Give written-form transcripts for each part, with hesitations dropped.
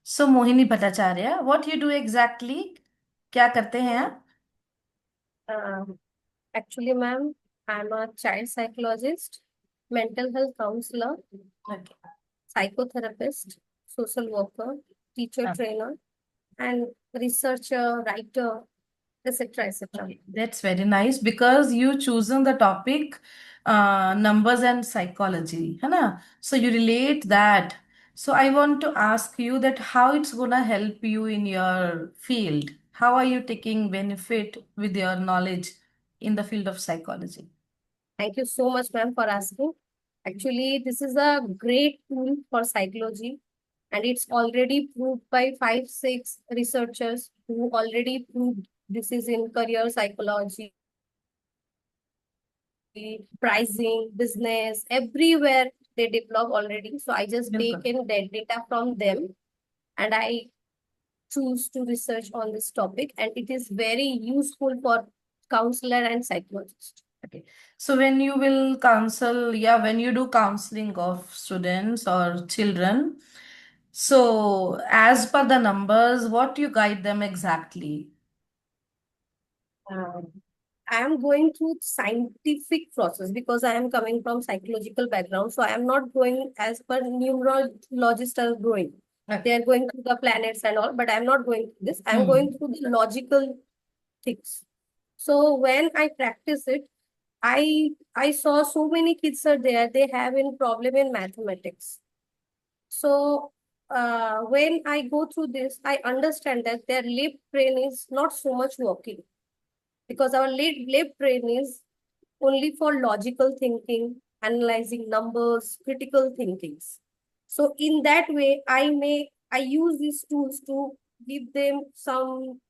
So Mohini Bhattacharya, what you do exactly? क्या करते हैं आप? Um, Actually, ma'am, I'm a child psychologist, mental health counselor, Okay. psychotherapist, social worker, teacher Okay. trainer, and researcher, writer, etc. etc. Okay, that's very nice because you chosen the topic numbers and psychology, है ना? So you relate that. So I want to ask you that how it's gonna help you in your field. How are you taking benefit with your knowledge in the field of psychology? Thank you so much, ma'am, for asking. Actually, this is a great tool for psychology, and it's already proved by five, six researchers who already proved this is in career psychology, pricing, business, everywhere they develop already. So I just take बिल्कुल. in that data from them and I choose to research on this topic. And it is very useful for counselor and psychologist. Okay. So when you will counsel, yeah, when you do counseling of students or children, so as per the numbers, what you guide them exactly? Um, I am going through scientific process because I am coming from psychological background. So I am not going as per numerologists are going. They Okay. are going through the planets and all, but I am not going through this. I am going Hmm. through the logical things. So when I practice it, I saw so many kids are there. They have a problem in mathematics. So when I go through this, I understand that their left brain is not so much working because our left brain is only for logical thinking, analyzing numbers, critical thinkings. So in that way, I use these tools to give them some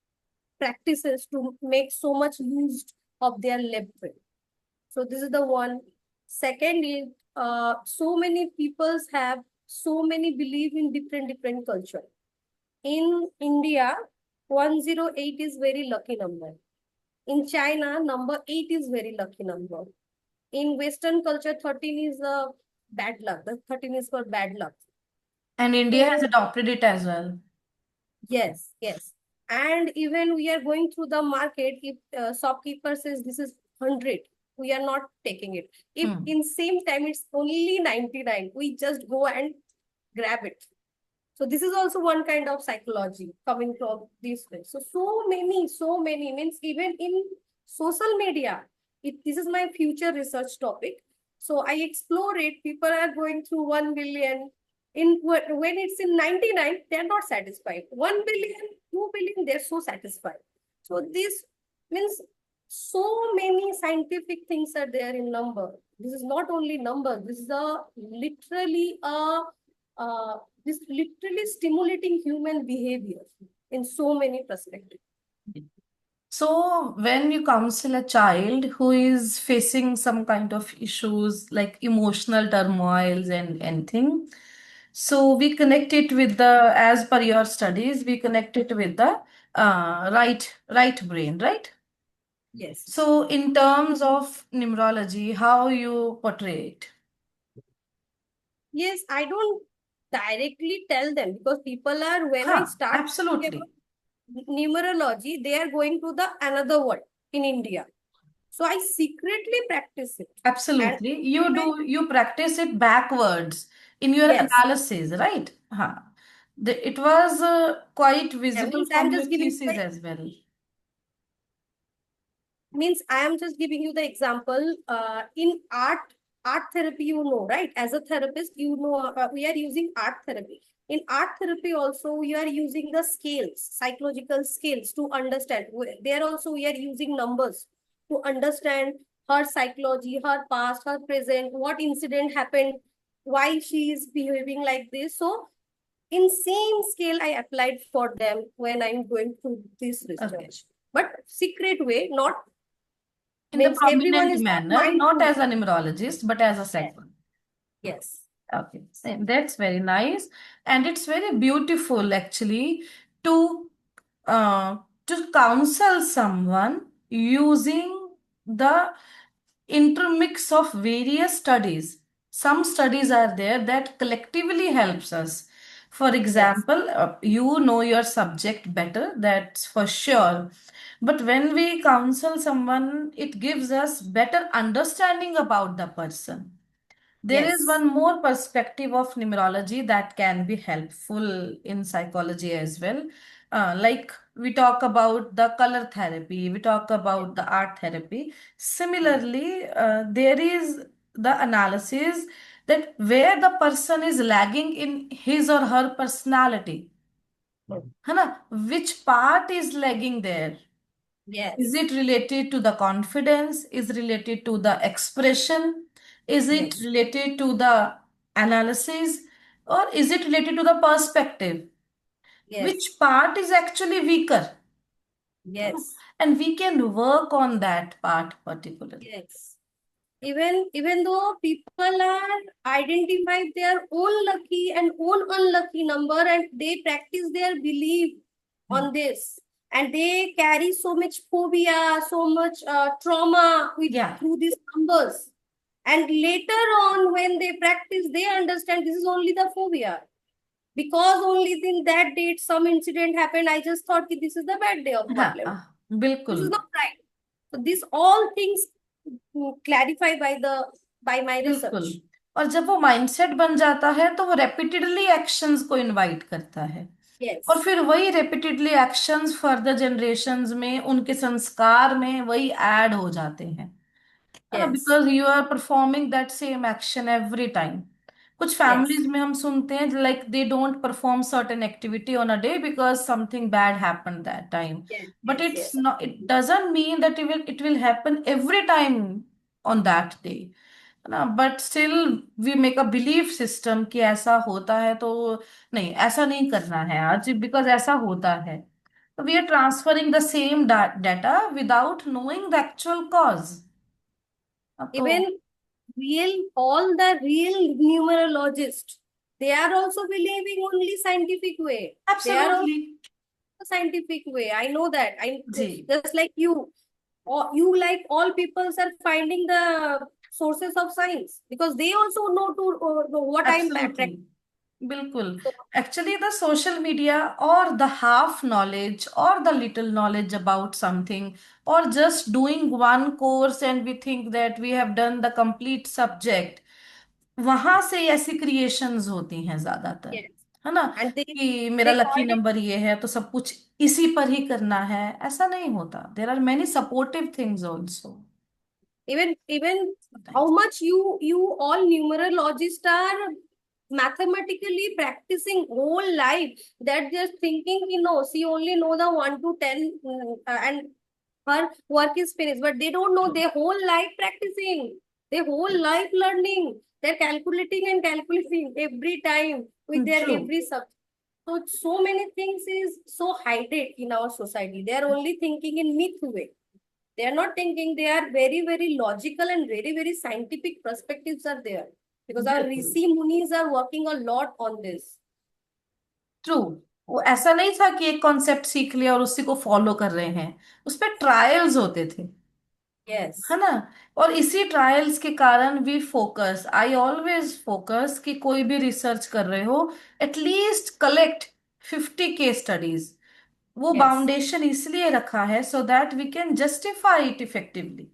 practices to make so much use of their left brain. So this is the one. Second is so many peoples have so many belief in different culture. In India, 108 is very lucky number. In China, number 8 is very lucky number. In Western culture, 13 is a bad luck. The 13 is for bad luck. And India has So adopted it as well. yes, yes. And even we are going through the market, if shopkeeper says this is 100, we are not taking it. If Hmm. in same time it's only 99, we just go and grab it. So this is also one kind of psychology coming from this way. So so many means even in social media. This is my future research topic. So I explore it. People are going through 1 billion. When it's in 99, they're not satisfied. 1 billion, 2 billion, they're so satisfied. So this means so many scientific things are there in number. This is not only number. This is a literally a uh, this literally stimulating human behavior in so many perspectives. So when you counsel a child who is facing some kind of issues like emotional turmoils and anything, so we connect it with the, as per your studies, we connect it with the right brain, right? Yes. So in terms of numerology, how you portray it? Yes, I don't directly tell them because people are, when I Huh, start talking absolutely. about numerology, they are going to the another world in India. So I secretly practice it. And Absolutely. You even, do, you practice it backwards in your yes, analysis, right? Huh. It was quite that visible means from your thesis the as well. means I am just giving you the example. In art therapy, you know, right? As a therapist, you know, we are using art therapy. In art therapy, also, we are using the scales, psychological scales to understand. There also, we are using numbers to understand her psychology, her past, her present, what incident happened, why she is behaving like this. So, in same scale, I applied for them when I'm going through this Okay. research. But secret way, not In the means everyone prominent is not manner, not mindful. as a numerologist, but as a Yes. psychologist. Yes. Okay, same. That's very nice. And it's very beautiful actually to uh, to counsel someone using the intermix of various studies. Some studies are there that collectively helps us. For Yes. example, you know your subject better, that's for sure. But when we counsel someone, it gives us better understanding about the person. There is Yes. one more perspective of numerology that can be helpful in psychology as well. Like we talk about the color therapy, we talk about the art therapy. Similarly, there is the analysis that where the person is lagging in his or her personality, है ना? Which part is lagging there? Is Yes. it related to the confidence? Is related to the expression? Is it Yes. related to the analysis? Or is it related to the perspective? Yes. Which part is actually weaker? Yes. And we can work on that part particularly. Yes. Even though people are identify their own lucky and own unlucky number, and they practice their belief Hmm. on this, and they carry so much phobia, so much trauma with Yeah, through these numbers, and later on when they practice they understand this is only the phobia, because only in that date some incident happened, I just thought कि this is the bad day of हाँ, Problem. This बिल्कुल is not right. So these all things clarify by my बिल्कुल। research. और जब वो mindset बन जाता है तो वो रेपिटेडली एक्शंस को इनवाइट करता है, और Yes, फिर वही रेपिटेडली एक्शंस फर्दर जनरेशन्स में उनके संस्कार में वही ऐड हो जाते हैं, है ना? yes, because you are performing that same action every time. कुछ yes, फैमिलीज में हम सुनते हैं like they don't perform certain activity on a day because something bad happened that time, yes, but yes, it's yes. Not, it doesn't mean that it will happen every time on that day, है ना? But still we make a belief system कि ऐसा होता है तो नहीं, ऐसा नहीं करना है आज बिकॉज ऐसा होता है। We are transferring the same data without knowing the actual cause. तो Even all the real numerologists, they are also believing only scientific way. They are also absolutely scientific way. I know that. I जी, just like you, or you like all people are finding the sources of science because they also know what I'm absolutely practicing. बिल्कुल। Actually the social media और the half knowledge और the little knowledge about something और just doing one course and we think that we have done the complete subject, वहां से ऐसी creations होती हैं ज्यादातर, Yes. है ना? And कि मेरा they lucky called it number ये है तो सब कुछ इसी पर ही करना है, ऐसा नहीं होता। There are many supportive things also even how sometimes. much you all numerologists are mathematically practicing whole life, that just thinking she only know the 1 to 10, and her work is finished, but they don't know their whole life practicing, their whole life learning, they're calculating and calculating every time with their true every subject. So many things is so hidden in our society. They are only thinking in myth way. They are not thinking, they are very, very logical and very, very scientific perspectives are there. Because our बिल्कुल Rishi Munis are working a lot on this. True. वो ऐसा नहीं था कि एक concept सीख लिया और उसी को फॉलो कर रहे हैं, उस पे ट्रायल्स होते थे, है Yes, ना? और इसी ट्रायल्स के कारण we focus, I always focus कि कोई भी रिसर्च कर रहे हो एटलीस्ट कलेक्ट 50 केस स्टडीज। वो yes, बाउंडेशन इसलिए रखा है so that we can justify it effectively.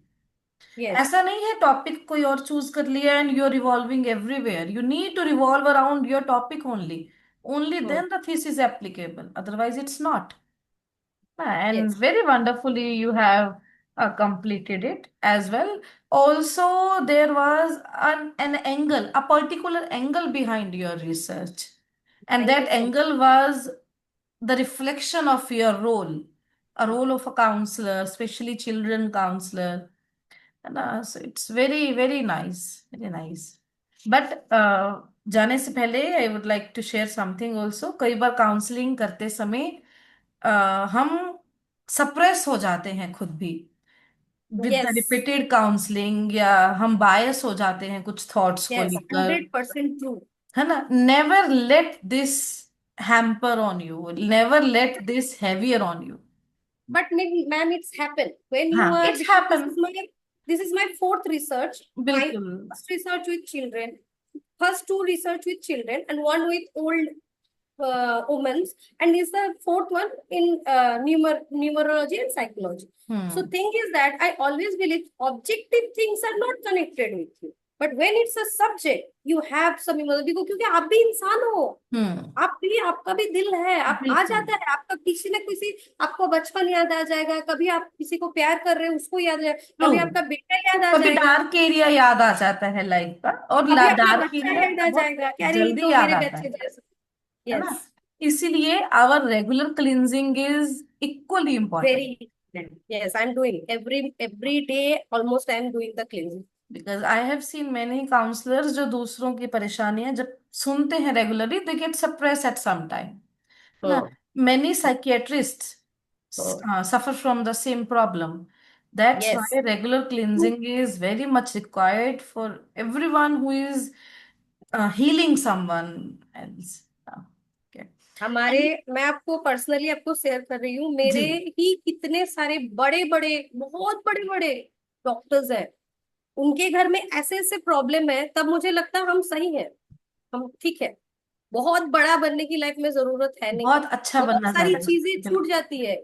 yes. ऐसा नहीं है टॉपिक कोई और चूज कर लिया and you are revolving everywhere, you need to revolve around your topic only, only Hmm. Then the this is applicable, otherwise it's not. And Yes, very wonderfully you have completed it as well. Also, there was an angle, a particular angle behind your research, and thank that you so much. angle was the reflection of your role, a role of a counselor, especially children counselor. And so it's very, very nice, very nice. But जाने से पहले I would like to share something also. कई बार counselling करते समय हम suppress हो जाते हैं खुद भी with the Yes, repeated counselling, या हम बायस हो जाते हैं कुछ थॉट्स को yes, लेकर, 100% true. है ना? Never let this hamper on you, never let this heavier on you. But ma'am, it's happened when you हाँ, are, it's because happen. this is my fourth research. My बिल्कुल first research with children, first two research with children, and one with old. women's, and is the fourth one in numerology and psychology. So hmm thing is that I always believe objective things are not connected with you, but when it's a subject, you have some emotion, क्योंकि आप भी इंसान हो, हम्म आप भी, आपका भी दिल है, आप आ बिल्कुल जाता है, आपका किसी न किसी, आपको बचपन याद आ जाएगा, कभी आप किसी को प्यार कर रहे हो उसको याद आ जाएगा, ट्रू। कभी आपका बेटा याद आ कभी जाएगा, डार्क एरिया याद आ जाता है लाइफ का, और अभी अपना डार्क बच्चा एरिया याद आ बहुत जाएगा कि अरे ये जल्दी तो याद मेरे आता बच्चे जैसा। है ना। यस, इसीलिए our regular cleansing is equally important. very important. Yes, I'm doing every day almost I'm doing the cleansing. Because I have seen many counsellors जो दूसरों की परेशानियां जब सुनते हैं regularly, they get suppress at some time, है ना। Hmm. Many psychiatrist Hmm. suffer from the same problem. That's Yes. why regular cleansing is very much required for everyone who is healing someone else. Okay. हमारे, And मैं आपको personally आपको share कर रही हूँ, मेरे जी, ही कितने सारे बड़े बड़े, बहुत बड़े बड़े डॉक्टर्स हैं, उनके घर में ऐसे ऐसे प्रॉब्लम है, तब मुझे लगता है हम सही हैं, हम ठीक है, बहुत बड़ा बनने की लाइफ में जरूरत है नहीं, बहुत अच्छा बहुत बनना सारी जरूरी चीजें है, छूट बिल्कुल। जाती है,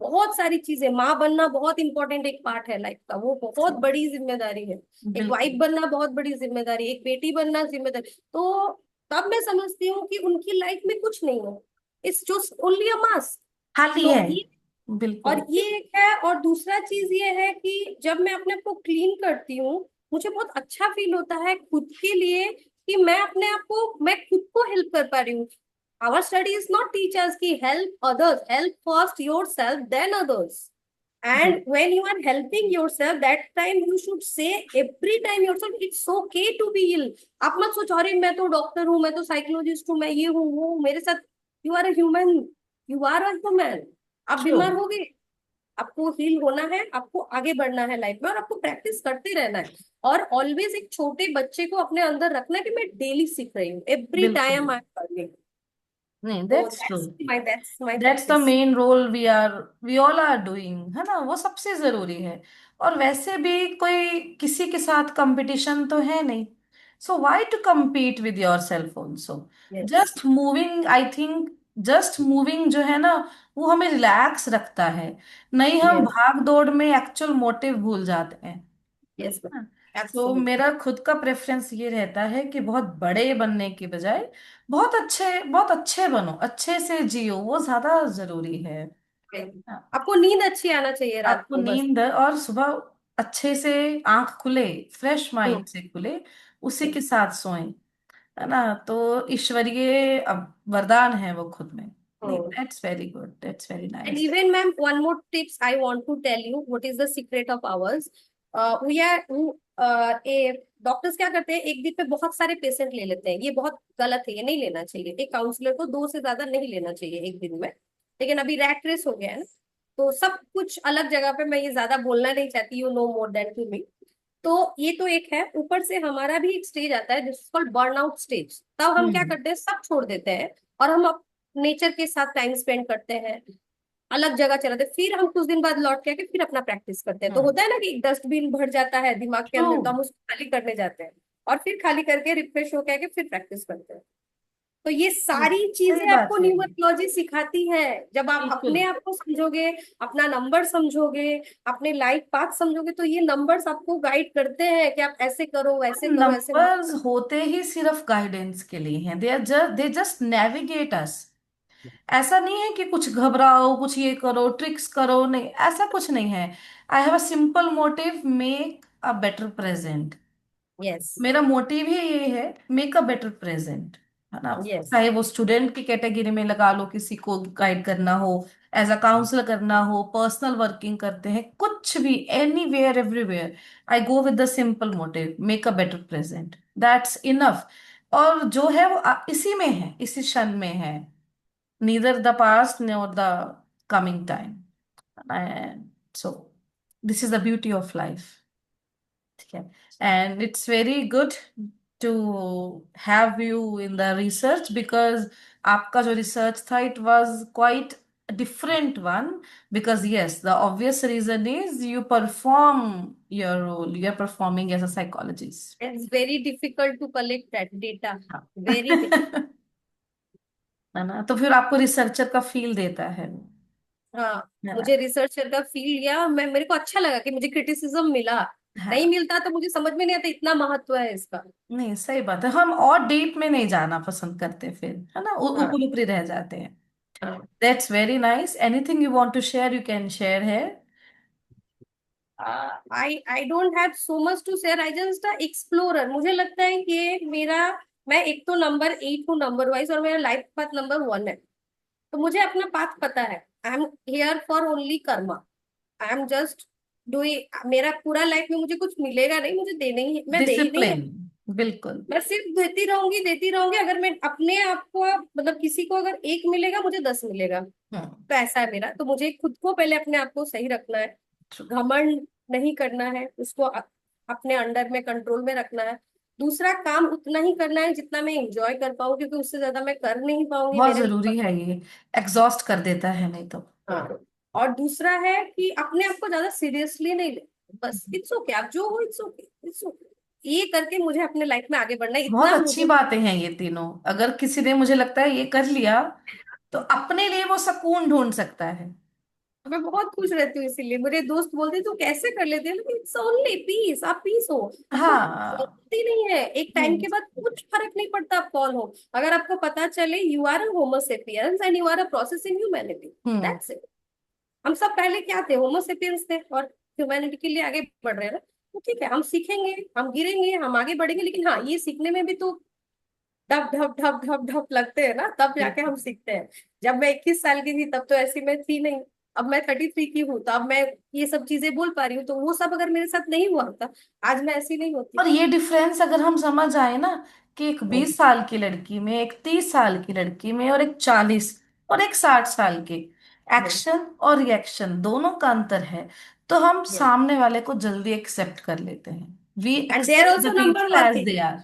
बहुत सारी चीजें, माँ बनना बहुत इंपॉर्टेंट एक पार्ट है लाइफ का, वो बहुत True. बड़ी जिम्मेदारी है, एक वाइफ बिल्कुल। बनना बहुत बड़ी जिम्मेदारी, एक बेटी बनना जिम्मेदारी, तो तब मैं समझती हूँ कि उनकी लाइफ में कुछ नहीं है, it's just only a mask. खाली है। तो ये, और बिल्कुल। ये एक है, और दूसरा चीज ये है कि जब मैं अपने आप को क्लीन करती हूँ, मुझे बहुत अच्छा फील होता है खुद के लिए, कि मैं अपने आप को, मैं खुद को हेल्प कर पा रही हूँ। Our study is not teach us की help others, help first your self then others, जी, and when you are helping yourself, that time you should say every time yourself it's okay to be ill। आप मत सोचो अरे मैं तो doctor हूँ, मैं तो साइकोलॉजिस्ट हूँ, मैं ये हूँ वो हूँ, मेरे साथ, you are a human, you are a human, आप ट्रू। बीमार हो गए, आपको हील होना है, आपको आगे बढ़ना है लाइफ में, और आपको प्रैक्टिस करते रहना है, और ऑलवेज एक छोटे बच्चे को अपने अंदर रखना है कि मैं डेली सीख रही हूँ, एवरी बिल्कुल। Time I am learning. नहीं, तो that's true. That's my that's the practice. Main role we all are doing, है ना, वो सबसे जरूरी है। और वैसे भी कोई किसी के साथ कंपटीशन तो है नहीं, so why to compete with yourself also. Yes. Just moving, I think just moving जो है ना, वो हमें रिलैक्स रखता है। नहीं, हम यस। भाग दौड़ में एक्चुअल मोटिव भूल जाते हैं। यस। तो एब्सोल्युटली। मेरा खुद का प्रेफरेंस ये रहता है कि बहुत बड़े बनने के बजाय बहुत अच्छे बनो, अच्छे से जियो, वो ज्यादा जरूरी है। हाँ, आपको नींद अच्छी आना चाहिए रात आपको को बस। नींद और सुबह अच्छे से आंख खुले, फ्रेश हम्म। माइंड से खुले, उसी के साथ सोएं, है ना। तो ईश्वरीय अब वरदान है वो खुद में। नहीं, hmm. That's very good, that's very And nice. even, ma'am, one more tips I want to tell you. What is the secret of ours? We are a doctors क्या करते हैं, एक दिन पे बहुत सारे पेशेंट ले लेते हैं, ये बहुत गलत है, ये नहीं लेना चाहिए, एक काउंसलर को दो से ज्यादा नहीं लेना चाहिए एक दिन में। लेकिन अभी रैट रेस हो गया है ना, तो सब कुछ अलग जगह पे, मैं ये ज्यादा बोलना नहीं चाहती, you know more than to me. तो ये तो एक है, ऊपर से हमारा भी एक स्टेज आता है जिसको कॉल्ड बर्नआउट स्टेज, तब हम क्या हम्म करते हैं, सब छोड़ देते हैं, और हम नेचर के साथ टाइम स्पेंड करते हैं, अलग जगह चले जाते हैं, फिर हम कुछ दिन बाद लौट के आके फिर अपना प्रैक्टिस करते हैं। तो हम्म होता है ना कि डस्टबिन भर जाता है दिमाग के ट्रू। अंदर, तो हम उसको खाली करने जाते हैं, और फिर खाली करके रिफ्रेश होके आके फिर प्रैक्टिस करते हैं। तो ये सारी सही चीजें बात आपको है। न्यूमरोलॉजी सिखाती है। जब आप बिल्कुल। अपने आप को समझोगे, अपना नंबर समझोगे, अपने लाइफ पाथ समझोगे, तो ये नंबर्स आपको गाइड करते हैं कि आप ऐसे करो, वैसे करो, ऐसे मत नंबर्स करो। होते ही सिर्फ गाइडेंस के लिए हैं, दे जस्ट नेविगेट अस। ऐसा नहीं है कि कुछ घबराओ, कुछ ये करो, ट्रिक्स करो, नहीं, ऐसा कुछ नहीं है। I have a simple motive, make a better present. Yes. मेरा मोटिव ही ये है, मेक अ बेटर प्रेजेंट, है ना। यस। चाहे वो स्टूडेंट की कैटेगरी में लगा लो, किसी को गाइड करना हो, एज अ काउंसलर करना हो, पर्सनल वर्किंग करते हैं, कुछ भी, anywhere everywhere, I go with the simple motive, make a better present, that's enough. और जो है वो इसी में है, इसी क्षण में है, neither the past nor the coming time. And so this is the beauty of life. ठीक है। And it's very good to have you in the research, because आपका जो रिसर्च था, इट वाज quite different one, because yes, the obvious reason is you perform your role, you're performing as a psychologist. It's very difficult to collect that data, हाँ। Very difficult. है ना, तो फिर आपको रिसर्चर का फील देता है वो, हाँ, है ना। मुझे रिसर्चर का फील लिया, और मैं मेरे को अच्छा लगा कि मुझे क्रिटिसिज्म मिला। नहीं हाँ, मिलता तो मुझे समझ में नहीं आता इतना महत्व है इसका। नहीं सही बात है, हम और डीप में नहीं जाना पसंद करते फिर, है ना, हाँ। ऊपर ऊपरी रह जाते हैं। हाँ। That's very nice, anything you want to share you can share है। I don't have so much to share, I just explorer. मुझे लगता है कि ये मेरा, मैं एक तो नंबर 8 हूँ नंबर वाइज, और मेरा लाइफ पाथ नंबर 1 है। तो मुझे अपना पाथ पता है। I am here for only Karma. I am just doing. मेरा पूरा लाइफ में मुझे कुछ मिलेगा नहीं, मुझे देने ही, मैं दे ही नहीं। डिसिप्लिन, बिल्कुल। मैं सिर्फ देती रहूंगी देती रहूंगी। अगर मैं अपने आप को, मतलब किसी को अगर एक मिलेगा, मुझे 10 मिलेगा। हम्म। तो ऐसा है मेरा। तो मुझे खुद को पहले अपने आप को सही रखना है। true। घमंड नहीं करना है, उसको अपने अंडर में कंट्रोल में रखना है। दूसरा, काम उतना ही करना है जितना मैं एंजॉय कर पाऊँ, क्योंकि उससे ज्यादा मैं कर नहीं पाऊंगी बहुत मेरे जरूरी है ये, एग्जॉस्ट कर देता है नहीं तो। हाँ। और दूसरा है कि अपने आप को ज्यादा सीरियसली नहीं ले। बस इट्स ओके, आप जो हो इट्स ओके, इट्स ओके। ये करके मुझे अपने लाइफ में आगे बढ़ना है, बहुत इतना अच्छी मुझे। बातें हैं ये तीनों, अगर किसी ने मुझे लगता है ये कर लिया तो अपने लिए वो सुकून ढूंढ सकता है। मैं बहुत खुश रहती हूँ, इसीलिए मेरे दोस्त बोलते हैं तू कैसे कर लेते हैं, इट्स ओनली पीस। आप पीस हो, आपको हाँ। जरूरत ही नहीं है। एक टाइम नहीं। के बाद कुछ फर्क नहीं पड़ता आप कौन हो। अगर आपको पता चले you are a homo sapiens and you are a process in humanity, hmm. That's it. हम सब पहले क्या थे? होमो सेपियंस थे, और ह्यूमैनिटी के लिए आगे बढ़ रहे हैं ना। तो ठीक है, हम सीखेंगे, हम गिरेंगे, हम आगे बढ़ेंगे, लेकिन हाँ, ये सीखने में भी तो ढप ढप ढप ढप ढप लगते हैं ना, तब जाके हम सीखते हैं। जब मैं 21 साल की थी तब तो ऐसी मैं थी नहीं। अब मैं 33 की हूँ, तो अब मैं ये सब चीजें बोल पा रही हूँ। तो वो सब अगर मेरे साथ नहीं हुआ होता, आज मैं ऐसी नहीं होती। और ये डिफरेंस अगर हम समझ आए ना, कि एक 20 साल की लड़की में, एक 30 साल की लड़की में, और एक 40 और एक 60 साल के, एक्शन और रिएक्शन दोनों का अंतर है, तो हम सामने वाले को जल्दी एक्सेप्ट कर लेते हैं। We and they are accept also the number people as working. They are.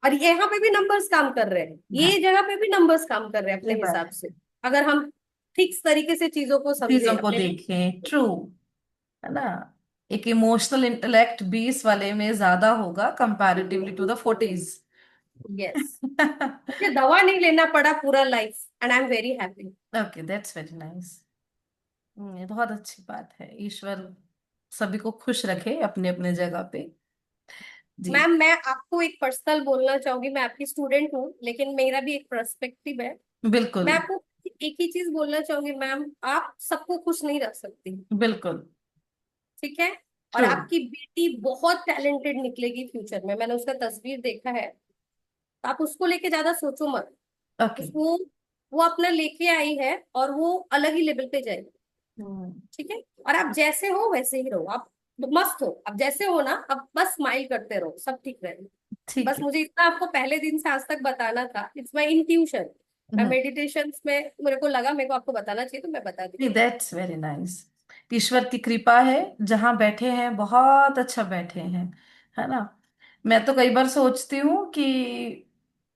और यहाँ पे भी नंबर्स काम कर रहे हैं, हाँ, ये जगह पे भी नंबर्स काम कर रहे हैं अपने ये बात हिसाब है। से। अगर हम ठीक तरीके से चीजों को समझे चीजों को अपने लिए। देखें, ट्रू, है ना। एक इमोशनल इंटेलेक्ट 20 वाले में ज्यादा होगा comparatively to the 40s। Yes. मुझे दवा नहीं लेना पड़ा पूरा life, and I am very happy. Okay, that's very nice. ये बहुत अच्छी बात है, ईश्वर सभी को खुश रखे अपने अपने जगह पे। जी। मैम, मैं आपको एक पर्सनल बोलना चाहूंगी। मैं आपकी स्टूडेंट हूँ, लेकिन मेरा भी एक पर्सपेक्टिव है। बिल्कुल। मैं आपको एक ही चीज बोलना चाहूंगी मैम, आप सबको खुश नहीं रख सकती। बिल्कुल। ठीक है। और ट्रू। आपकी बेटी बहुत टैलेंटेड निकलेगी फ्यूचर में, मैंने उसका तस्वीर देखा है। तो आप उसको लेके ज्यादा सोचो मत। ओके। उसको, वो अपना लेके आई है, और वो अलग ही लेवल पे जाएगी। ठीक है। और आप जैसे हो वैसे ही रहो, आप मस्त हो, आप जैसे हो ना, आप बस स्माइल करते रहो, सब ठीक रहेगा। ठीक बस है। मुझे इतना आपको पहले दिन से आज तक बताना था, इट्स माई इंट्यूशन। मैं हम्म। मेडिटेशन में मेरे को लगा मेरे को आपको बताना चाहिए, तो मैं बता दी। That's very nice. ईश्वर की कृपा है, जहां बैठे हैं बहुत अच्छा बैठे हैं, है ना। मैं तो कई बार सोचती हूँ कि,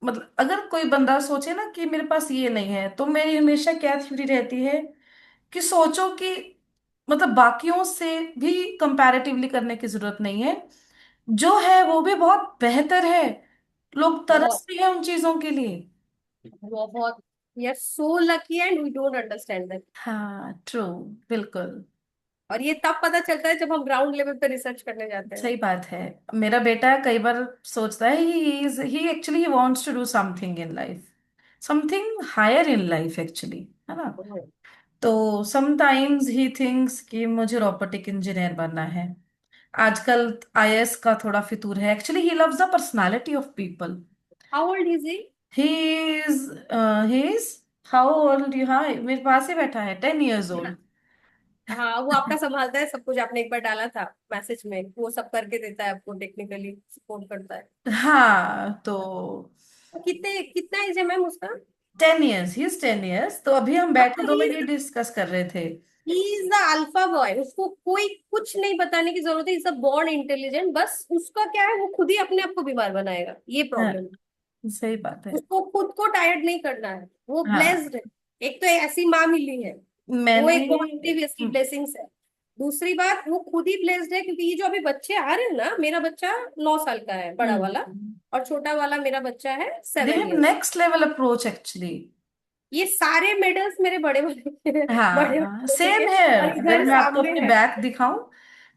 मतलब अगर कोई बंदा सोचे ना कि मेरे पास ये नहीं है, तो मेरी हमेशा क्या थ्योरी रहती है कि सोचो कि, मतलब बाकियों से भी कंपैरेटिवली करने की जरूरत नहीं है, जो है वो भी बहुत बेहतर है। लोग बहुत तरसते हैं उन चीजों के लिए। बहुत, we are so lucky and we don't understand that. हाँ, ट्रू, बिल्कुल। और ये तब पता चलता है जब हम ग्राउंड लेवल पे रिसर्च करने जाते हैं। सही बात है। मेरा बेटा कई बार सोचता है, he actually he wants to do something in life, something higher in life actually, है ना। तो समटाइम्स ही थिंक्स कि मुझे रोबोटिक इंजीनियर बनना है। आजकल आईएएस का थोड़ा फितूर है, actually he loves the personality of people. How old is he? He is he is how old, हाँ मेरे पास ही बैठा है, 10 years ओल्ड। हाँ, वो आपका संभालता है सब कुछ। आपने एक बार डाला था मैसेज में, वो सब करके देता है आपको, टेक्निकली सपोर्ट करता है। हाँ, तो तो कितने कितना एज है मैम उसका? 10 years, ही इज 10 years, तो अभी हम हाँ, बैठे तो दोनों ये डिस्कस कर रहे थे। He is the alpha boy. उसको कोई कुछ नहीं बताने की जरूरत है, इज अ बॉर्न इंटेलिजेंट। बस उसका क्या है, वो खुद ही अपने आप को बीमार बनाएगा, ये हाँ, प्रॉब्लम। सही बात है। उसको खुद को टायर्ड नहीं करना है, वो हाँ, ब्लेस्ड है। एक तो ऐसी माँ मिली है, वो मैंने एक बहुत बड़ी इसकी ब्लेसिंग्स है। दूसरी बात, वो खुद ही ब्लेस्ड है, क्योंकि ये जो अभी बच्चे आ रहे हैं ना, मेरा बच्चा 9 साल का है, बड़ा वाला। और छोटा वाला मेरा बच्चा है दे 7 have years. Next level approach actually. ये सारे मेडल्स मेरे बड़े वाले के हैं, बड़े हाँ वाले के। सेम है। और अगर इधर मैं आपको सामने अपनी है। बैक दिखाऊं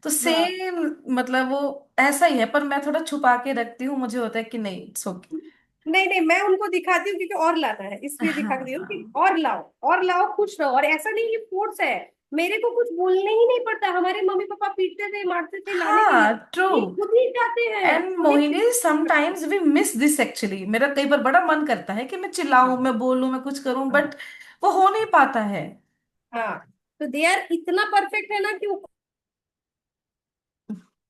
तो हाँ। सेम, मतलब वो ऐसा ही है, पर मैं थोड़ा छुपा के रखती हूँ, मुझे होता है कि नहीं इट्स ओके। नहीं नहीं, मैं उनको दिखाती हूँ क्योंकि और लाना है, इसलिए दिखाती हूँ कि हाँ और लाओ, और लाओ, खुश रहो। और ऐसा नहीं कि फोर्स है, मेरे को कुछ बोलने ही नहीं पड़ता। हमारे मम्मी पापा पीटते थे, मारते थे लाने के लिए, हाँ ट्रू। ये खुद ही जाते हैं, एंड खुद ही। Mohini sometimes we miss this actually, मेरा कई बार बड़ा मन करता है कि मैं चिल्लाऊं, हाँ मैं बोलूं, मैं कुछ करूं, हाँ बट वो हो नहीं पाता है। हाँ। तो दे आर इतना परफेक्ट है ना कि वो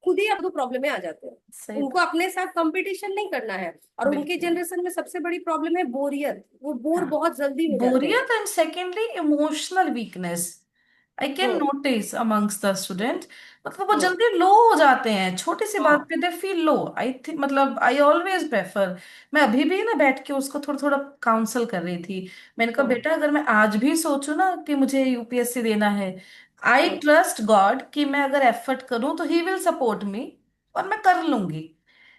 खुद ही अब तो प्रॉब्लम में आ जाते हैं। सही उनको बात। अपने साथ कंपटीशन नहीं करना है। और उनके बिल्कुल। जनरेशन में सबसे बड़ी प्रॉब्लम है बोरियत, वो बोर हाँ बहुत जल्दी हो जाते हैं। बोरियत and secondly emotional weakness I can hmm notice amongst the student. मतलब वो हम्म। जल्दी लो हो जाते हैं, छोटी सी बात हाँ पे they feel low, I think, मतलब आई ऑलवेज प्रेफर। मैं अभी भी ना बैठ के उसको थोड़ा थोड़ा काउंसल कर रही थी। मैंने कहा हम्म बेटा अगर मैं आज भी सोचूं ना कि मुझे यूपीएससी देना है, आई हम्म ट्रस्ट गॉड कि मैं अगर एफर्ट करूं तो ही विल सपोर्ट मी और मैं कर लूंगी।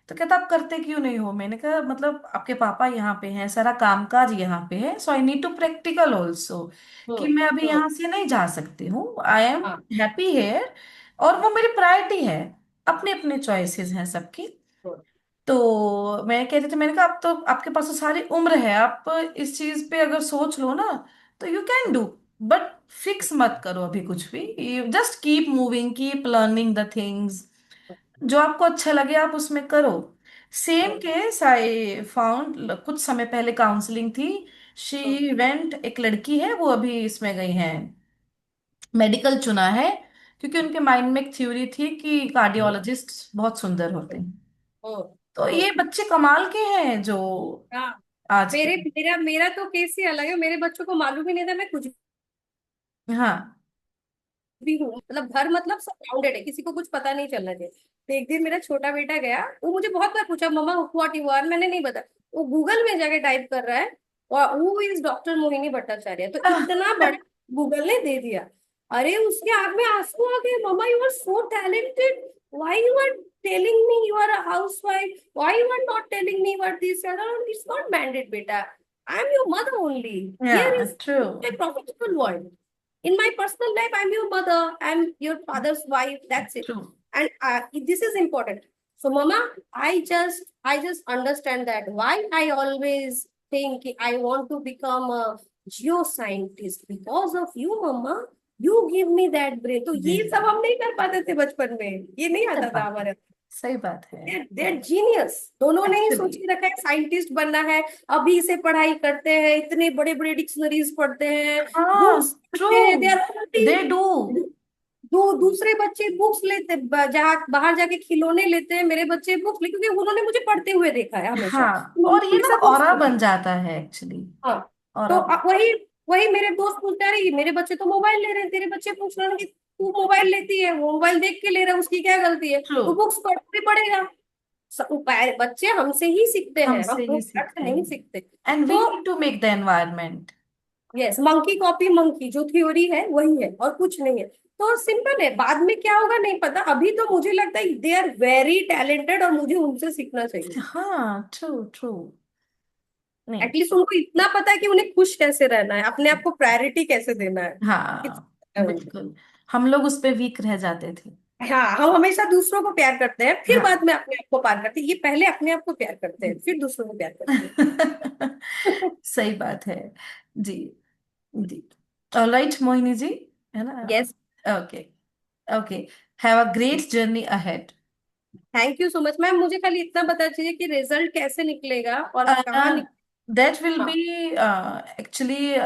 तो कहता आप करते क्यों नहीं हो? मैंने कहा मतलब आपके पापा यहाँ पे हैं, सारा कामकाज यहाँ पे है, so I need to practical also, कि हम्म मैं अभी हम्म। यहाँ से नहीं जा सकती हूँ, आई एम हाँ। हैप्पी हेयर, और वो मेरी प्रायोरिटी है। अपने अपने चॉइसेस हैं सबकी। हम्म तो मैं कह रही थी, मैंने कहा अब तो आपके पास तो सारी उम्र है, आप इस चीज पे अगर सोच लो ना तो you can do, hmm but fix मत करो अभी कुछ भी, just keep moving, keep learning the things, जो आपको अच्छा लगे आप उसमें करो। Same hmm case I found, कुछ समय पहले काउंसलिंग थी, हम्म शी वेंट, एक लड़की है वो अभी इसमें गई है, मेडिकल चुना है, क्योंकि उनके माइंड में एक थ्योरी थी कि कार्डियोलॉजिस्ट बहुत सुंदर होते हैं। हम्म तो हम्म। ये बच्चे कमाल के हैं जो हाँ। आज के। मेरा मेरा तो केस ही अलग है। मेरे बच्चों को मालूम ही नहीं था मैं कुछ हाँ भी हूँ, मतलब घर मतलब सब ग्राउंडेड है, किसी को कुछ पता नहीं चलना चाहिए। तो एक दिन मेरा छोटा बेटा गया, वो मुझे बहुत बार पूछा मम्मा व्हाट यू आर, मैंने नहीं बता। वो गूगल में जाके टाइप कर रहा है, और who is doctor Mohini Bhattacharya, तो इतना बड़ा गूगल ने दे दिया। अरे उसके आंख में आंसू आ गए, mumma you are so talented, why you are telling me you are a housewife, why you are not telling me what this, it's not mandate बेटा, I am your mother only, yeah here is true. My professional world, in my personal life I'm your mother, I'm your father's wife, that's it. True. And this is important. So mama, I just understand that why I always think I want to become a geoscientist because of you mama, you give me that brain. तो जी ये जी, सब हम नहीं कर पाते थे बचपन में, ये नहीं सही आता था बात है, हमारे। सही बात है। देर जीनियस, दोनों ने ही एक्चुअली सोच के रखा है साइंटिस्ट बनना है। अभी से पढ़ाई करते हैं, इतने बड़े बड़े डिक्शनरीज पढ़ते हैं, हाँ बुक्स ट्रू, पढ़ते हैं, they are already. They do. दूसरे बच्चे बुक्स लेते, जहाँ बाहर जाके खिलौने लेते हैं, मेरे बच्चे बुक्स ले, क्योंकि उन्होंने मुझे पढ़ते हुए देखा है हमेशा, हाँ तो और मम्मा ये के ना साथ वो ऑरा सीखते बन हैं। जाता है एक्चुअली, हाँ। तो ऑरा बन। वही वही मेरे दोस्त पूछते रहे मेरे बच्चे तो मोबाइल ले रहे हैं, तेरे बच्चे पूछ रहे हैं कि तू मोबाइल लेती है, वो मोबाइल देख के ले रहा है, उसकी क्या गलती है, ट्रू। वो बुक्स पढ़ते पड़ेगा। बच्चे हमसे ही सीखते हैं, हम हमसे ही घूंघट से सीखते नहीं हैं, सीखते। एंड वी तो need to make the environment. Yes, monkey copy monkey, जो थ्योरी है वही है और कुछ नहीं है। तो सिंपल है, बाद में क्या होगा नहीं पता, अभी तो मुझे लगता है दे आर वेरी टैलेंटेड और मुझे उनसे सीखना चाहिए। हाँ ट्रू ट्रू। नहीं। एटलीस्ट उनको इतना पता है कि उन्हें खुश कैसे रहना है, अपने आप को प्रायोरिटी कैसे देना है। हाँ इतना है उनको। बिल्कुल, हम लोग उस पे वीक रह जाते थे। हाँ, हम हमेशा दूसरों को प्यार करते हैं, फिर हाँ बाद में अपने आप को प्यार करते हैं। ये पहले अपने आप को प्यार करते हैं, फिर दूसरों को प्यार करते हैं। सही बात है। जी जी। ऑलराइट मोहिनी जी, है ना? Yes. Okay. Okay. Have a great journey ahead. Thank you so much ma'am, मुझे खाली इतना बता दीजिए कि रिजल्ट कैसे निकलेगा और कहाँ That will हाँ। be actually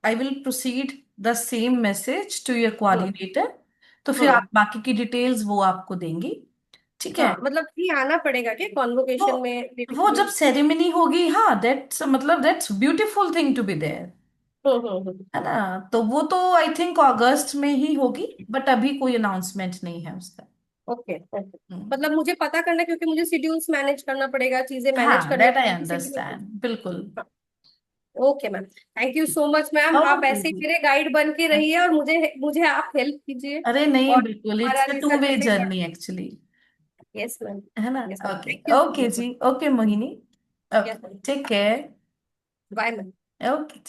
I will proceed the same message to your hmm coordinator, तो फिर हम्म। आप बाकी की डिटेल्स वो आपको देंगी, ठीक है? हाँ, मतलब भी आना पड़ेगा क्या वो कॉन्वोकेशन में वो बेसिकली? जब सेरेमनी होगी, हाँ दैट्स मतलब that's beautiful thing to be there, hmm. है ना? तो वो तो आई थिंक अगस्त में ही होगी, बट अभी कोई अनाउंसमेंट नहीं है उसका। Okay okay. हम्म। मतलब मुझे पता करना है, क्योंकि मुझे शेड्यूल्स मैनेज करना पड़ेगा, चीजें मैनेज हाँ करनी दैट आई पड़ेगी, इसीलिए मैं अंडरस्टैंड बिल्कुल। हाँ। Okay ma'am, thank you so much ma'am, आप ओके ऐसे ही जी। मेरे गाइड बन के रहिए और मुझे मुझे आप हेल्प कीजिए। अरे नहीं और बिल्कुल, हमारा it's a to research way आगे बढ़। Journey actually, yes ma'am. है ना? Yes ma'am, okay. Thank you so okay much जी, okay Mohini. Ma'am. Okay yes ma'am. Take care. Bye ma'am. Okay.